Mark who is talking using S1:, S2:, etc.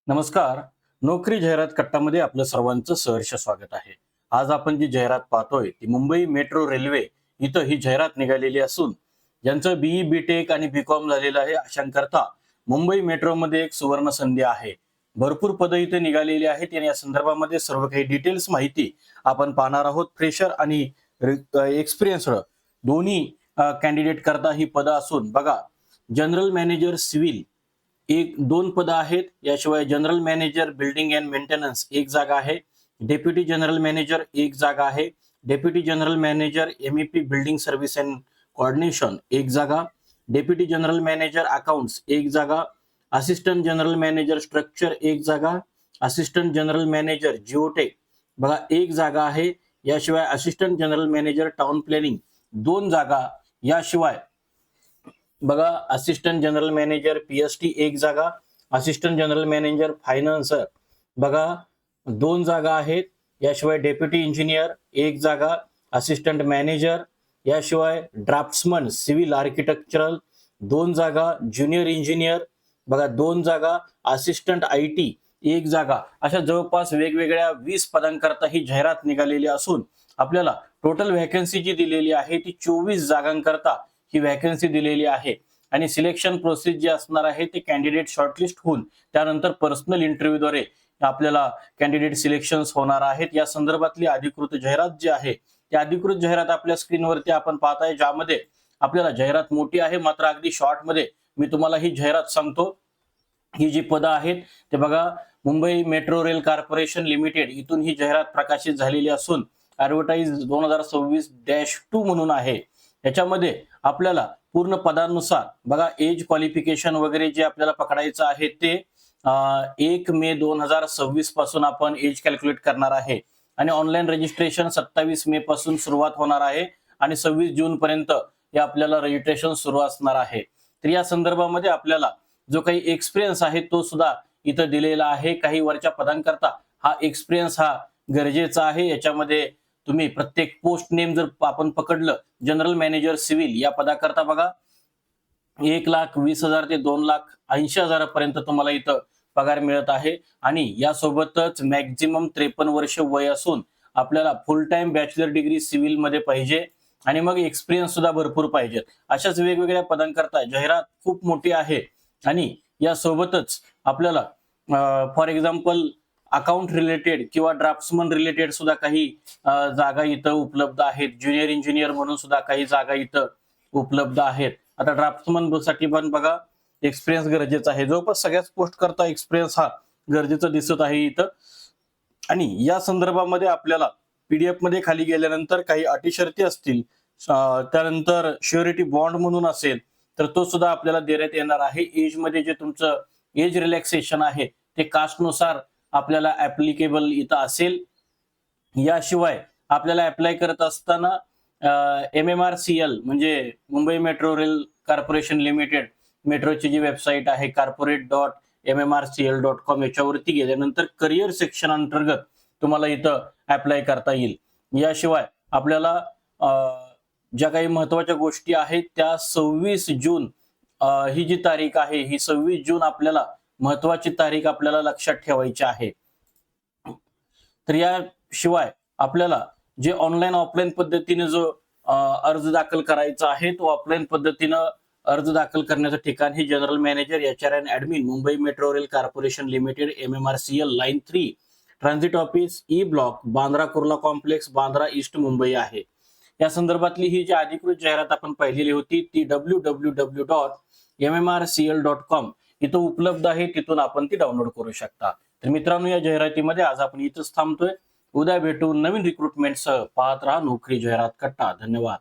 S1: नमस्कार. नोकरी जाहिरात कट्टामध्ये आपलं सर्वांचं सहर्ष स्वागत आहे. आज आपण जी जाहिरात पाहतोय ती मुंबई मेट्रो रेल्वे इथं ही जाहिरात निघालेली असून ज्यांचं बीई बीटेक आणि बीकॉम झालेलं आहे अशांकरता मुंबई मेट्रोमध्ये एक सुवर्ण संधी आहे. भरपूर पदं इथे निघालेली आहेत आणि या संदर्भामध्ये सर्व काही डिटेल्स माहिती आपण पाहणार आहोत. फ्रेशर आणि एक्सपिरियन्स्ड दोन्ही कॅन्डिडेट करता ही पदं असून बघा, जनरल मॅनेजर सिव्हिल एक दोन पदं आहेत. याशिवाय general manager building and maintenance एक जागा आहे. डेप्युटी जनरल मॅनेजर एक जागा आहे. Deputy general manager MEP building service and coordination एक जागा. डेप्युटी जनरल मॅनेजर अकाउंट्स एक जागा. असिस्टंट जनरल मॅनेजर स्ट्रक्चर एक जागा. असिस्टंट जनरल मॅनेजर जिओटेक बघा एक जागा आहे. याशिवाय assistant general manager town planning दोन जागा. याशिवाय बघा, असिस्टंट जनरल मॅनेजर पीएसटी एक जागा. असिस्टंट जनरल मॅनेजर फायनान्स बघा दोन जागा आहेत. याशिवाय डेप्युटी इंजिनियर एक जागा. असिस्टंट मॅनेजर, याशिवाय ड्राफ्ट्समन सिव्हिल आर्किटेक्चरल दोन जागा. ज्युनियर इंजिनियर बघा दोन जागा. असिस्टंट आयटी एक जागा. अशा जवळपास वेगवेगळ्या 20 पदांकरता ही जाहिरात निघालेली असून आपल्याला टोटल व्हॅकन्सी जी दिलेली आहे ती 24 जागांकरता ही व्हॅकन्सी दिलेली आहे. आणि सिलेक्शन प्रोसेस जी असणार आहे ते कॅन्डिडेट शॉर्टलिस्ट होऊन त्यानंतर पर्सनल इंटरव्ह्यूद्वारे आपल्याला कॅन्डिडेट सिलेक्शन होणार आहेत. या संदर्भातली अधिकृत जाहिरात जी आहे ती अधिकृत जाहिरात आपल्या स्क्रीनवरती आपण पाहताय, ज्यामध्ये आपल्याला जाहिरात मोठी आहे मात्र अगदी शॉर्ट मध्ये मी तुम्हाला ही जाहिरात सांगतो. ही जी पदं आहेत ते बघा, Mumbai metro rail corporation limited इथून ही जाहिरात प्रकाशित झालेली असून ऍडव्हर्टाइज 2026-2 म्हणून आहे. याच्यामध्ये आपल्याला पूर्ण पदानुसार बघा एज क्वालिफिकेशन वगैरे जे आपल्याला पकडायचं आहे ते 1 मे 2026 पासून आपण एज कॅल्क्युलेट करणार आहे. आणि ऑनलाईन रजिस्ट्रेशन 27 मे पासून सुरुवात होणार आहे आणि 26 जून पर्यंत हे आपल्याला रजिस्ट्रेशन सुरू असणार आहे. तर या संदर्भामध्ये आपल्याला जो काही एक्सपिरियन्स आहे तो सुद्धा इथं दिलेला आहे. काही वरच्या पदांकरता हा एक्सपिरियन्स हा गरजेचा आहे. याच्यामध्ये तुम्ही प्रत्येक पोस्ट नेम जर आपण पकडलं, जनरल मॅनेजर सिव्हिल या पदाकरता बघा 1,20,000 ते 2,80,000 पर्यंत तुम्हाला इथं पगार मिळत आहे. आणि यासोबतच मॅक्झिमम 53 वर्ष वय असून आपल्याला फुल टाइम बॅचलर डिग्री सिव्हिल मध्ये पाहिजे आणि मग एक्सपिरियन्स सुद्धा भरपूर पाहिजे. अशाच वेगवेगळ्या पदांकरता जाहिरात खूप मोठी आहे. आणि यासोबतच आपल्याला फॉर एक्झाम्पल अकाउंट रिलेटेड किंवा ड्राफ्ट्समन रिलेटेड सुद्धा काही जागा इथं उपलब्ध आहेत. ज्युनियर इंजिनियर म्हणून सुद्धा काही जागा इथं उपलब्ध आहेत. आता ड्राफ्ट्समन साठी पण बघा एक्सपिरियन्स गरजेचा आहे. जवळपास सगळ्याच पोस्ट करता एक्सपिरियन्स हा गरजेचा दिसत आहे इथं. आणि या संदर्भामध्ये आपल्याला पीडीएफ मध्ये खाली गेल्यानंतर काही अटी शर्ती असतील, त्यानंतर श्युरिटी बॉन्ड म्हणून असेल तर तो सुद्धा आपल्याला देण्यात येणार आहे. एज मध्ये जे तुमचं एज रिलॅक्सेशन आहे ते कास्टनुसार आपल्याला ऍप्लिकेबल इथं असेल. याशिवाय आपल्याला अप्लाय करत असताना MMRCL म्हणजे Mumbai metro rail corporation limited मेट्रोची जी वेबसाईट आहे corporate.mmrcl.com याच्यावरती गेल्यानंतर करिअर सेक्शन अंतर्गत तुम्हाला इथं अप्लाय करता येईल. याशिवाय आपल्याला ज्या काही महत्वाच्या गोष्टी आहेत त्या 26 जून ही जी तारीख आहे ही 26 जून आपल्याला महत्वाची तारीख आपल्याला लक्षात ठेवायची आहे. तर याशिवाय आपल्याला जे ऑनलाईन ऑफलाईन पद्धतीने जो अर्ज दाखल करायचा आहे तो ऑफलाईन पद्धतीनं अर्ज दाखल करण्याचं ठिकाण हे general manager HR and admin Mumbai metro rail corporation limited MMRCL line 3 transit office E block Bandra Kurla complex Bandra east Mumbai आहे. या संदर्भातली ही जी अधिकृत जाहिरात आपण पाहिलेली होती ती www.mmrcl.com इथं उपलब्ध आहे. तिथून आपण ती डाउनलोड करू शकता. तर मित्रांनो, या जाहिरातीमध्ये आज आपण इथंच थांबतोय. उद्या भेटू नवीन रिक्रुटमेंटसह. पाहत राहा नोकरी जाहिरात कट्टा. धन्यवाद.